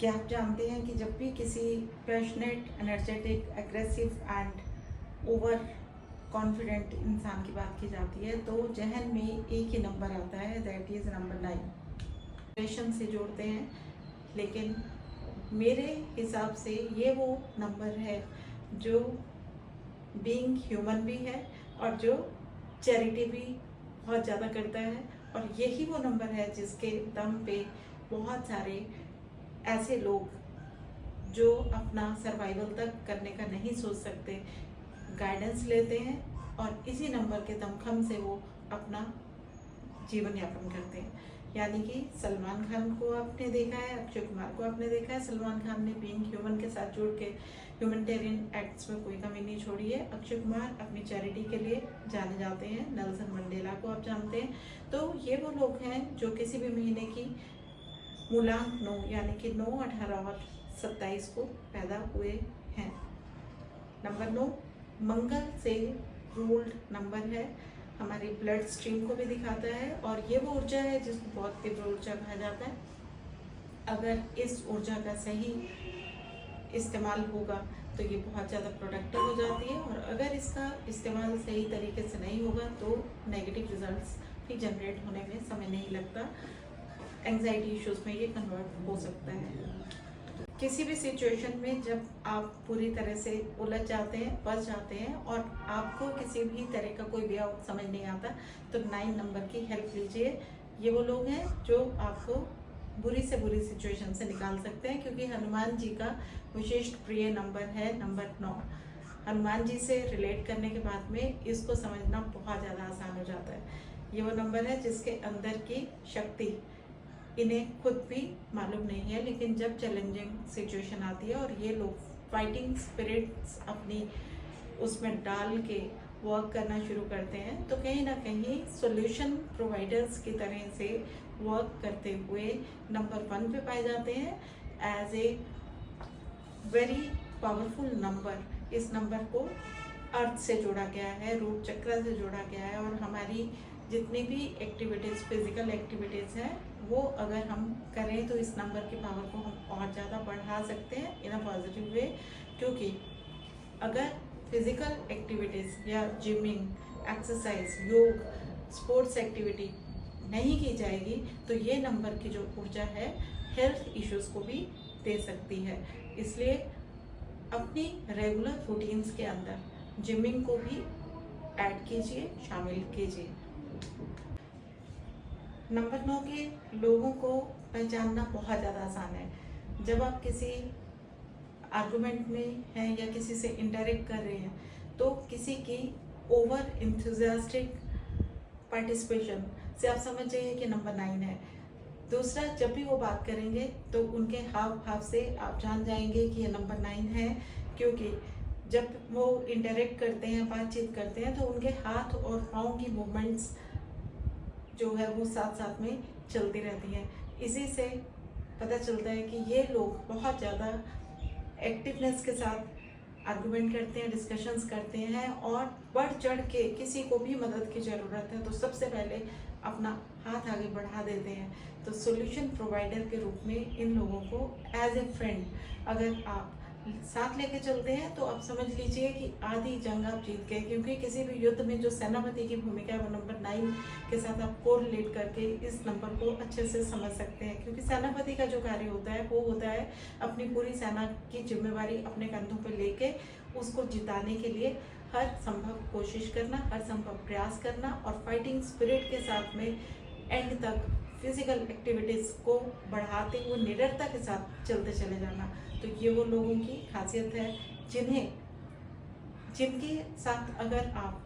क्या आप जानते हैं कि जब भी किसी passionate, energetic, aggressive and over confident इंसान की बात की जाती है तो जहन में एक ही नंबर आता है, दैट इज़ नंबर 9। पेशेंस से जोड़ते हैं, लेकिन मेरे हिसाब से ये वो नंबर है जो बीइंग ह्यूमन भी है और जो चैरिटी भी बहुत ज़्यादा करता है। और यही वो नंबर है जिसके दम पे बहुत सारे ऐसे लोग जो अपना सर्वाइवल तक करने का नहीं सोच सकते, गाइडेंस लेते हैं और इसी नंबर के दमखम से वो अपना जीवन यापन करते हैं। यानी कि सलमान खान को आपने देखा है, अक्षय कुमार को आपने देखा है। सलमान खान ने बीइंग ह्यूमन के साथ जुड़ के ह्यूमैनिटेरियन एक्ट्स में कोई कमी नहीं छोड़ी है। अक्षय कुमार अपनी चैरिटी के लिए जाने जाते हैं। नेल्सन मंडेला को आप जानते हैं। तो ये वो लोग हैं जो किसी भी महीने की मूलांक 9 यानी कि 9, 18 और 27 को पैदा हुए हैं। नंबर 9 मंगल से रूल्ड नंबर है, हमारी ब्लड स्ट्रीम को भी दिखाता है और ये वो ऊर्जा है जिसको बहुत तीव्र ऊर्जा कहा जाता है। अगर इस ऊर्जा का सही इस्तेमाल होगा तो ये बहुत ज़्यादा प्रोडक्टिव हो जाती है और अगर इसका इस्तेमाल सही तरीके से नहीं होगा तो नेगेटिव रिजल्ट्स भी जनरेट होने में समय नहीं लगता। एंग्जाइटी इश्यूज में ये कन्वर्ट हो सकता है। किसी भी सिचुएशन में जब आप पूरी तरह से उलझ जाते हैं, फंस जाते हैं और आपको किसी भी तरह का कोई वे आउट समझ नहीं आता तो 9 नंबर की हेल्प लीजिए। ये वो लोग हैं जो आपको बुरी से बुरी सिचुएशन से निकाल सकते हैं, क्योंकि हनुमान जी का विशेष प्रिय नंबर है नंबर 9। हनुमान जी से रिलेट करने के बाद में इसको समझना बहुत ज़्यादा आसान हो जाता है। ये वो नंबर है जिसके अंदर की शक्ति इन्हें खुद भी मालूम नहीं है, लेकिन जब चैलेंजिंग सिचुएशन आती है और ये लोग फाइटिंग स्पिरिट्स अपनी उसमें डाल के वर्क करना शुरू करते हैं तो कहीं ना कहीं सॉल्यूशन प्रोवाइडर्स की तरह से वर्क करते हुए नंबर 1 पे पाए जाते हैं as a very powerful number. इस नंबर को अर्थ से जोड़ा गया है, रूट चक्र से जोड़ा गया है और हमारी जितनी भी एक्टिविटीज़, फिजिकल एक्टिविटीज़ हैं वो अगर हम करें तो इस नंबर की पावर को हम और ज़्यादा बढ़ा सकते हैं इन अ पॉजिटिव वे। क्योंकि अगर फिजिकल एक्टिविटीज़ या जिमिंग, एक्सरसाइज, योग, स्पोर्ट्स एक्टिविटी नहीं की जाएगी तो ये नंबर की जो ऊर्जा है हेल्थ इश्यूज़ को भी दे सकती है। इसलिए अपनी रेगुलर रूटीन्स के अंदर जिमिंग को भी ऐड कीजिए, शामिल कीजिए। नंबर 9 के लोगों को पहचानना बहुत ज़्यादा आसान है। जब आप किसी आर्गुमेंट में हैं या किसी से इंटरेक्ट कर रहे हैं तो किसी की ओवर इंथुजियास्टिक पार्टिसिपेशन से आप समझ जाइए कि नंबर 9 है। दूसरा, जब भी वो बात करेंगे तो उनके हाव भाव से आप जान जाएंगे कि ये नंबर 9 है, क्योंकि जब वो इंटरेक्ट करते हैं, बातचीत करते हैं तो उनके हाथ और पाँव की मूवमेंट्स जो है वो साथ साथ में चलती रहती हैं। इसी से पता चलता है कि ये लोग बहुत ज़्यादा एक्टिवनेस के साथ आर्गुमेंट करते हैं, डिस्कशंस करते हैं और बढ़ चढ़ के किसी को भी मदद की ज़रूरत है तो सबसे पहले अपना हाथ आगे बढ़ा देते हैं। तो सॉल्यूशन प्रोवाइडर के रूप में इन लोगों को एज ए फ्रेंड अगर आप साथ लेके चलते हैं तो आप समझ लीजिए कि आधी जंग आप जीत गए, क्योंकि किसी भी युद्ध में जो सेनापति की भूमिका है वो नंबर 9 के साथ आप कोरिलेट करके इस नंबर को अच्छे से समझ सकते हैं। क्योंकि सेनापति का जो कार्य होता है वो होता है अपनी पूरी सेना की जिम्मेवारी अपने कंधों पर लेके उसको जिताने के लिए हर संभव कोशिश करना, हर संभव प्रयास करना और फाइटिंग स्पिरिट के साथ में एंड तक फिजिकल एक्टिविटीज़ को बढ़ाते हुए निडरता के साथ चलते चले जाना। तो ये वो लोगों की खासियत है जिनके साथ अगर आप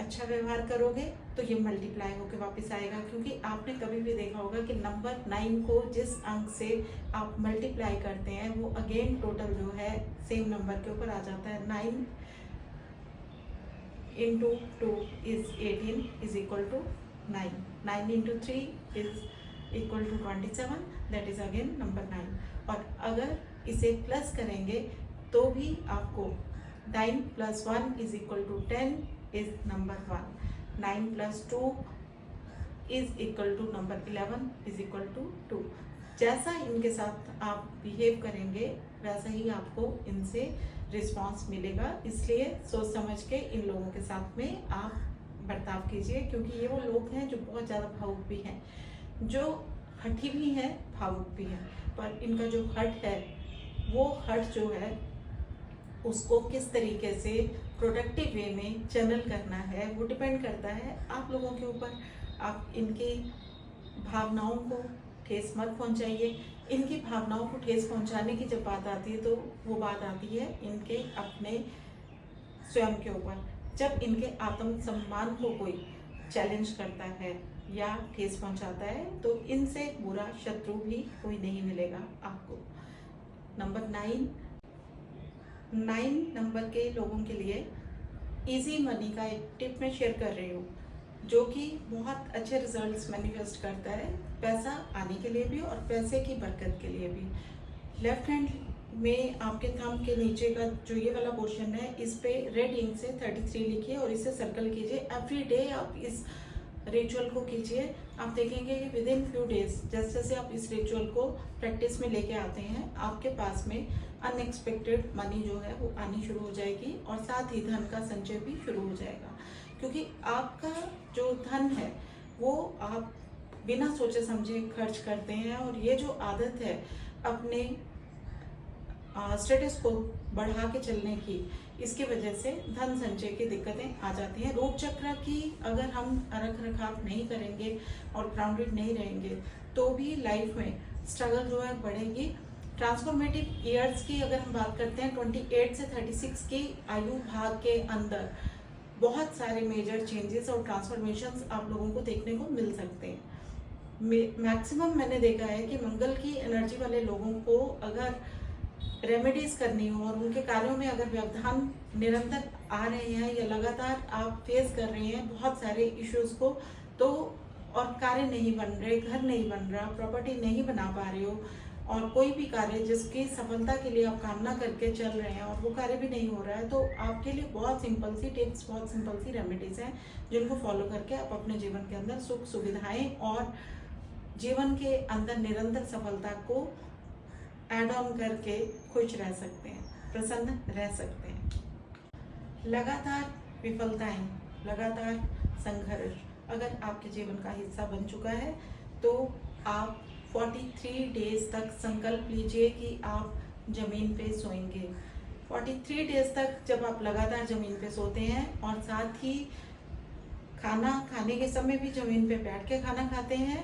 अच्छा व्यवहार करोगे तो ये मल्टीप्लाई होकर वापस आएगा। क्योंकि आपने कभी भी देखा होगा कि नंबर 9 को जिस अंक से आप मल्टीप्लाई करते हैं वो अगेन टोटल जो है सेम नंबर के ऊपर आ जाता है। 9 into 2 is 18 is equal to 9. 9 into 3 is equal to 27, that is again number 9. और अगर इसे प्लस करेंगे तो भी आपको 9 plus 1 is equal to 10 is number 1. 9 plus 2 is equal to number 11 is equal to 2. जैसा इनके साथ आप बिहेव करेंगे वैसा ही आपको इनसे रिस्पांस मिलेगा। इसलिए सोच समझ के इन लोगों के साथ में आप बर्ताव कीजिए, क्योंकि ये वो लोग हैं जो बहुत ज़्यादा भावुक भी हैं, जो हठी भी हैं, भावुक भी हैं। पर इनका जो हट है, वो हट जो है उसको किस तरीके से प्रोडक्टिव वे में चैनल करना है वो डिपेंड करता है आप लोगों के ऊपर। आप इनकी भावनाओं को ठेस मत पहुंचाइए। इनकी भावनाओं को ठेस पहुंचाने की जब बात आती है तो वो बात आती है इनके अपने स्वयं के ऊपर। जब इनके आत्मसम्मान को कोई चैलेंज करता है या ठेस पहुंचाता है तो इनसे बुरा शत्रु भी कोई नहीं मिलेगा आपको। नंबर 9 नंबर के लोगों के लिए इजी मनी का एक टिप मैं शेयर कर रही हूँ, जो कि बहुत अच्छे रिजल्ट्स मैनिफेस्ट करता है, पैसा आने के लिए भी और पैसे की बरकत के लिए भी। लेफ्ट हैंड में आपके थंब के नीचे का जो ये वाला पोर्शन है, इस पे रेड इंक से 33 लिखिए और इसे सर्कल कीजिए। एवरी डे आप इस रिचुअल को कीजिए। आप देखेंगे कि विद इन फ्यू डेज जैसे जैसे आप इस रिचुअल को प्रैक्टिस में लेके आते हैं, आपके पास में अनएक्सपेक्टेड मनी जो है वो आनी शुरू हो जाएगी और साथ ही धन का संचय भी शुरू हो जाएगा। क्योंकि आपका जो धन है वो आप बिना सोचे समझे खर्च करते हैं, और ये जो आदत है अपने स्टेटस को बढ़ा के चलने की, इसकी वजह से धन संचय की दिक्कतें आ जाती हैं। रोग चक्र की अगर हम रख रखाव नहीं करेंगे और ग्राउंडेड नहीं रहेंगे तो भी लाइफ में स्ट्रगल जो है बढ़ेगी। ट्रांसफॉर्मेटिव ईयर्स की अगर हम बात करते हैं, 28 से 36 की आयु भाग के अंदर बहुत सारे मेजर चेंजेस और ट्रांसफॉर्मेशंस आप लोगों को देखने को मिल सकते हैं। मैक्सिमम मैंने देखा है कि मंगल की एनर्जी वाले लोगों को अगर रेमेडीज करनी हो और उनके कार्यों में अगर व्यवधान निरंतर आ रहे हैं या लगातार आप फेस कर रहे हैं बहुत सारे इश्यूज को, तो और कार्य नहीं बन रहे, घर नहीं बन रहा, प्रॉपर्टी नहीं बना पा रहे हो, और कोई भी कार्य जिसकी सफलता के लिए आप कामना करके चल रहे हैं और वो कार्य भी नहीं हो रहा है, तो आपके लिए बहुत सिंपल सी टिप्स, बहुत सिंपल सी रेमेडीज हैं जिनको फॉलो करके आप अपने जीवन के अंदर सुख सुविधाएं और जीवन के अंदर निरंतर सफलता को ऐड ऑन करके खुश रह सकते हैं, प्रसन्न रह सकते हैं। लगातार विफलताएं, लगातार संघर्ष अगर आपके जीवन का हिस्सा बन चुका है तो आप 43 डेज तक संकल्प लीजिए कि आप जमीन पे सोएंगे। 43 डेज तक जब आप लगातार जमीन पे सोते हैं और साथ ही खाना खाने के समय भी जमीन पे बैठ के खाना खाते हैं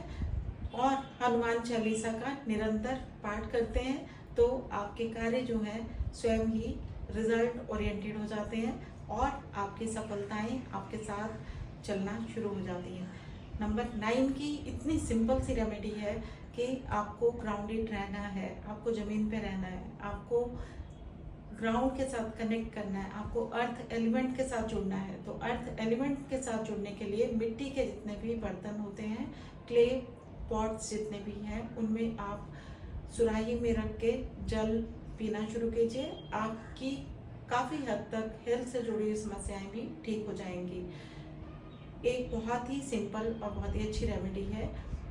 और हनुमान चालीसा का निरंतर पाठ करते हैं, तो आपके कार्य जो है स्वयं ही रिजल्ट ओरिएंटेड हो जाते हैं और आपकी सफलताएं आपके साथ चलना शुरू हो जाती हैं। नंबर 9 की इतनी सिंपल सी रेमेडी है कि आपको ग्राउंडेड रहना है, आपको ज़मीन पे रहना है, आपको ग्राउंड के साथ कनेक्ट करना है, आपको अर्थ एलिमेंट के साथ जुड़ना है। तो अर्थ एलिमेंट के साथ जुड़ने के लिए मिट्टी के जितने भी बर्तन होते हैं, क्ले पॉट्स जितने भी हैं, उनमें आप सुराही में रख के जल पीना शुरू कीजिए। आपकी काफ़ी हद तक हेल्थ से जुड़ी हुई समस्याएं भी ठीक हो जाएंगी। एक बहुत ही सिंपल और बहुत ही अच्छी रेमेडी है।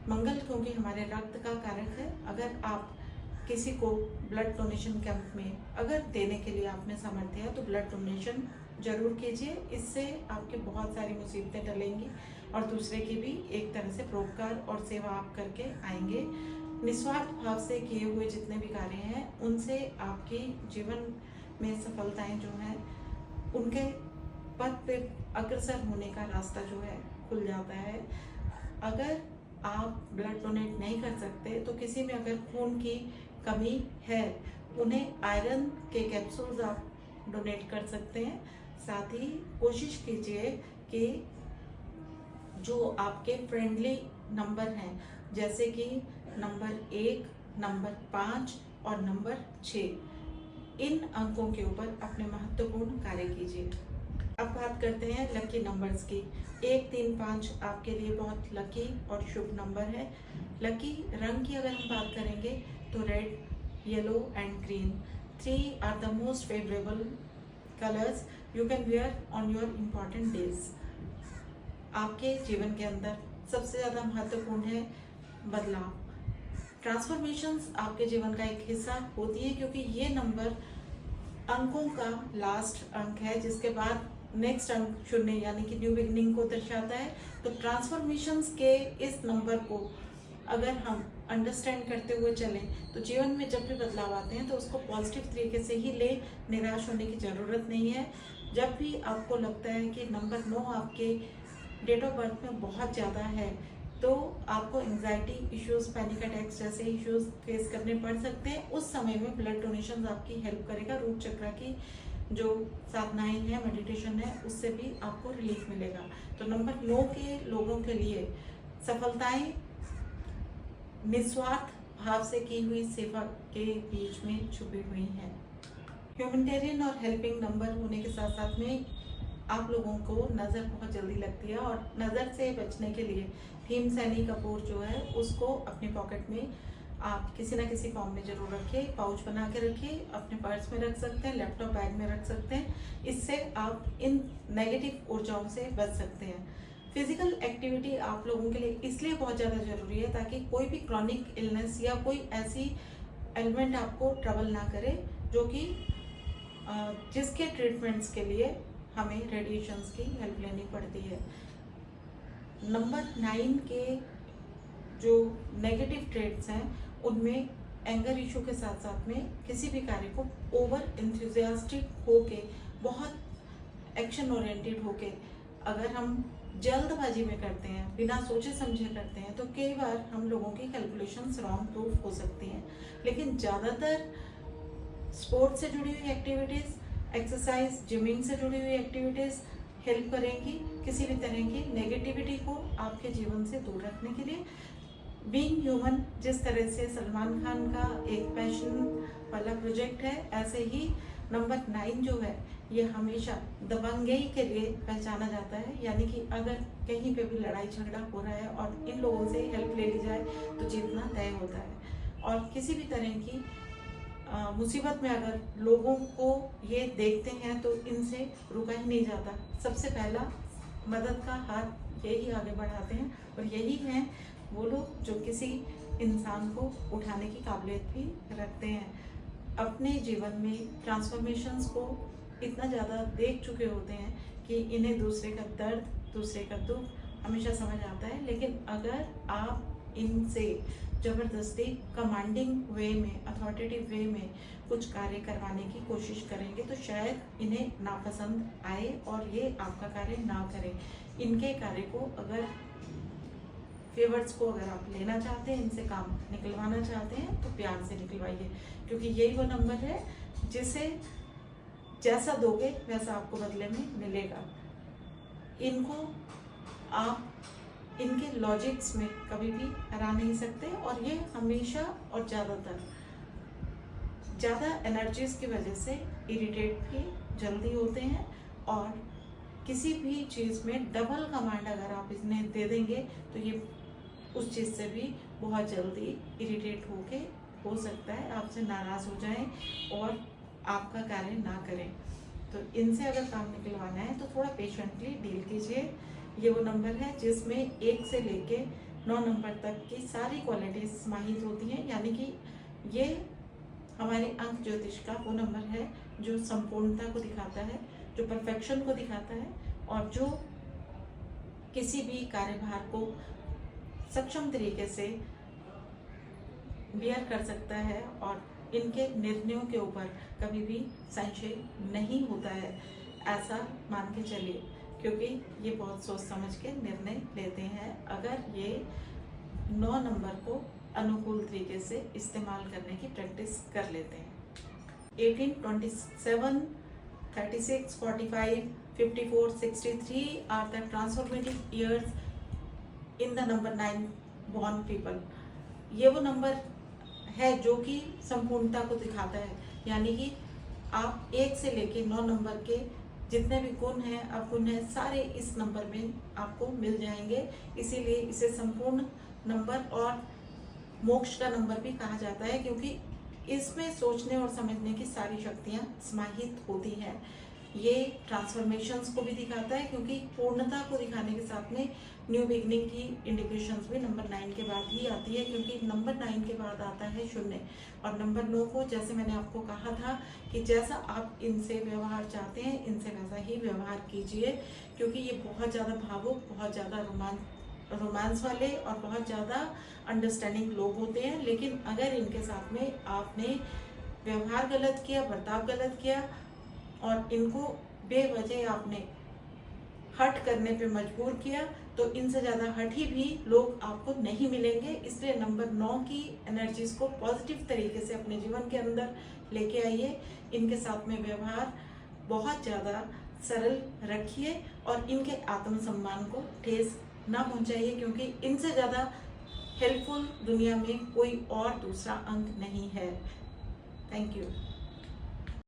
मंगल क्योंकि हमारे रक्त का कारक है, अगर आप किसी को ब्लड डोनेशन कैंप में अगर देने के लिए आप में सामर्थ्य है तो ब्लड डोनेशन जरूर कीजिए। इससे आपकी बहुत सारी मुसीबतें टलेंगी और दूसरे की भी एक तरह से परोपकार और सेवा आप करके आएंगे। निस्वार्थ भाव से किए हुए जितने भी कार्य हैं उनसे आपकी जीवन में सफलताएं जो हैं उनके पथ पे अग्रसर होने का रास्ता जो है खुल जाता है। अगर आप ब्लड डोनेट नहीं कर सकते तो किसी में अगर खून की कमी है, उन्हें आयरन के कैप्सूल्स आप डोनेट कर सकते हैं। साथ ही कोशिश कीजिए कि जो आपके फ्रेंडली नंबर हैं, जैसे कि नंबर 1, नंबर 5 और नंबर 6, इन अंकों के ऊपर अपने महत्वपूर्ण कार्य कीजिए। अब बात करते हैं लकी नंबर्स की। 1, 3, 5 आपके लिए बहुत लकी और शुभ नंबर है। लकी रंग की अगर हम बात करेंगे तो red, yellow and green 3 are the most favourable colours you can wear on your important days. आपके जीवन के अंदर सबसे ज़्यादा महत्वपूर्ण है बदलाव। ट्रांसफॉर्मेशंस आपके जीवन का एक हिस्सा होती है, क्योंकि ये नंबर अंकों का लास्ट अंक है, जिसके बाद नेक्स्ट अंक शून्य यानी कि न्यू बिगनिंग को दर्शाता है। तो ट्रांसफॉर्मेशंस के इस नंबर को अगर हम अंडरस्टैंड करते हुए चलें तो जीवन में जब भी बदलाव आते हैं तो उसको पॉजिटिव तरीके से ही ले, निराश होने की ज़रूरत नहीं है। जब भी आपको लगता है कि नंबर 9 आपके डेट ऑफ बर्थ में बहुत ज़्यादा है तो आपको एंजाइटी इश्यूज, पैनिक अटैक्स जैसे इश्यूज फेस करने पड़ सकते हैं। उस समय में ब्लड डोनेशन आपकी हेल्प करेगा। रूट चक्र की जो साधनाएं हैं, मेडिटेशन है, उससे भी आपको रिलीफ मिलेगा। तो नंबर 9 के लोगों के लिए सफलताएं निस्वार्थ भाव से की हुई सेवा के बीच में छुपी हुई हैं। ह्यूमैनिटेरियन और हेल्पिंग नंबर होने के साथ साथ में आप लोगों को नज़र बहुत जल्दी लगती है, और नज़र से बचने के लिए भीम सैनी कपूर जो है उसको अपने पॉकेट में आप किसी ना किसी फॉर्म में जरूर रखिए। पाउच बना के रखिए, अपने पर्स में रख सकते हैं, लैपटॉप बैग में रख सकते हैं। इससे आप इन नेगेटिव ऊर्जाओं से बच सकते हैं। फिजिकल एक्टिविटी आप लोगों के लिए इसलिए बहुत ज़्यादा ज़रूरी है ताकि कोई भी क्रॉनिक इलनेस या कोई ऐसी एलिमेंट आपको ट्रबल ना करे जो कि जिसके ट्रीटमेंट्स के लिए हमें रेडिएशंस की हेल्प लेनी पड़ती है। नंबर 9 के जो नेगेटिव ट्रेड्स हैं उनमें एंगर इशू के साथ साथ में किसी भी कार्य को ओवर इंथुजियास्टिक होके, बहुत एक्शन ओरिएंटेड होके अगर हम जल्दबाजी में करते हैं, बिना सोचे समझे करते हैं, तो कई बार हम लोगों की कैलकुलेशंस रॉन्ग प्रूफ हो सकती हैं। लेकिन ज़्यादातर स्पोर्ट्स से जुड़ी हुई एक्टिविटीज़, एक्सरसाइज, जिमिंग से जुड़ी हुई एक्टिविटीज़ हेल्प करेंगी किसी भी तरह की नेगेटिविटी को आपके जीवन से दूर रखने के लिए। बीइंग ह्यूमन जिस तरह से सलमान खान का एक पैशन वाला प्रोजेक्ट है, ऐसे ही नंबर 9 जो है ये हमेशा दबंगई के लिए पहचाना जाता है। यानी कि अगर कहीं पे भी लड़ाई झगड़ा हो रहा है और इन लोगों से हेल्प ले ली जाए तो जीतना तय होता है। और किसी भी तरह की मुसीबत में अगर लोगों को ये देखते हैं तो इनसे रुका ही नहीं जाता। सबसे पहला मदद का हाथ यही आगे बढ़ाते हैं, और यही हैं वो लोग जो किसी इंसान को उठाने की काबिलियत भी रखते हैं। अपने जीवन में ट्रांसफॉर्मेशंस को इतना ज़्यादा देख चुके होते हैं कि इन्हें दूसरे का दर्द, दूसरे का दुख हमेशा समझ आता है। लेकिन अगर आप इनसे ज़बरदस्ती कमांडिंग वे में, अथॉरिटेटिव वे में कुछ कार्य करवाने की कोशिश करेंगे तो शायद इन्हें नापसंद आए और ये आपका कार्य ना करें। इनके कार्य को अगर फेवर्स को अगर आप लेना चाहते हैं, इनसे काम निकलवाना चाहते हैं तो प्यार से निकलवाइए, क्योंकि यही वो नंबर है जिसे जैसा दोगे वैसा आपको बदले में मिलेगा। इनको आप इनके लॉजिक्स में कभी भी हरा नहीं सकते, और ये हमेशा और ज़्यादातर ज़्यादा एनर्जीज की वजह से इरिटेट भी जल्दी होते हैं, और किसी भी चीज़ में डबल कमांड अगर आप इन्हें दे देंगे तो ये उस चीज़ से भी बहुत जल्दी इरिटेट होके हो सकता है आपसे नाराज़ हो जाएं और आपका कार्य ना करें। तो इनसे अगर काम निकलवाना है तो थोड़ा पेशेंटली डील कीजिए। ये वो नंबर है जिसमें 1 से लेके 9 नंबर तक की सारी क्वालिटीज समाहित होती हैं। यानी कि ये हमारे अंक ज्योतिष का वो नंबर है जो संपूर्णता को दिखाता है, जो परफेक्शन को दिखाता है, और जो किसी भी कार्यभार को सक्षम तरीके से बियर कर सकता है, और इनके निर्णयों के ऊपर कभी भी संशय नहीं होता है, ऐसा मान के चलिए, क्योंकि ये बहुत सोच समझ के निर्णय लेते हैं अगर ये 9 नंबर को अनुकूल तरीके से इस्तेमाल करने की प्रैक्टिस कर लेते हैं। 18, 27, 36, 45, 54, 63 are the transformative years in the number 9 born people। ये वो नंबर है जो कि संपूर्णता को दिखाता है। यानी कि आप 1 से लेके 9 नंबर के जितने भी गुण हैं, अवगुण हैं, सारे इस नंबर में आपको मिल जाएंगे। इसीलिए इसे संपूर्ण नंबर और मोक्ष का नंबर भी कहा जाता है, क्योंकि इसमें सोचने और समझने की सारी शक्तियाँ समाहित होती हैं। ये ट्रांसफॉर्मेशंस को भी दिखाता है, क्योंकि पूर्णता को दिखाने के साथ में न्यू बिगनिंग की इंडिकेशंस भी नंबर 9 के बाद ही आती है, क्योंकि नंबर 9 के बाद आता है शून्य। और नंबर 9 को, जैसे मैंने आपको कहा था कि जैसा आप इनसे व्यवहार चाहते हैं, इनसे वैसा ही व्यवहार कीजिए, क्योंकि ये बहुत ज़्यादा भावुक, बहुत ज़्यादा रोमांस वाले और बहुत ज़्यादा अंडरस्टैंडिंग लोग होते हैं। लेकिन अगर इनके साथ में आपने व्यवहार गलत किया, बर्ताव गलत किया और इनको बेवजह आपने हट करने पे मजबूर किया, तो इनसे ज़्यादा हठी भी लोग आपको नहीं मिलेंगे। इसलिए नंबर 9 की एनर्जीज को पॉजिटिव तरीके से अपने जीवन के अंदर लेके आइए। इनके साथ में व्यवहार बहुत ज़्यादा सरल रखिए और इनके आत्मसम्मान को ठेस ना पहुंचाइए, क्योंकि इनसे ज़्यादा हेल्पफुल दुनिया में कोई और दूसरा अंक नहीं है। Thank you.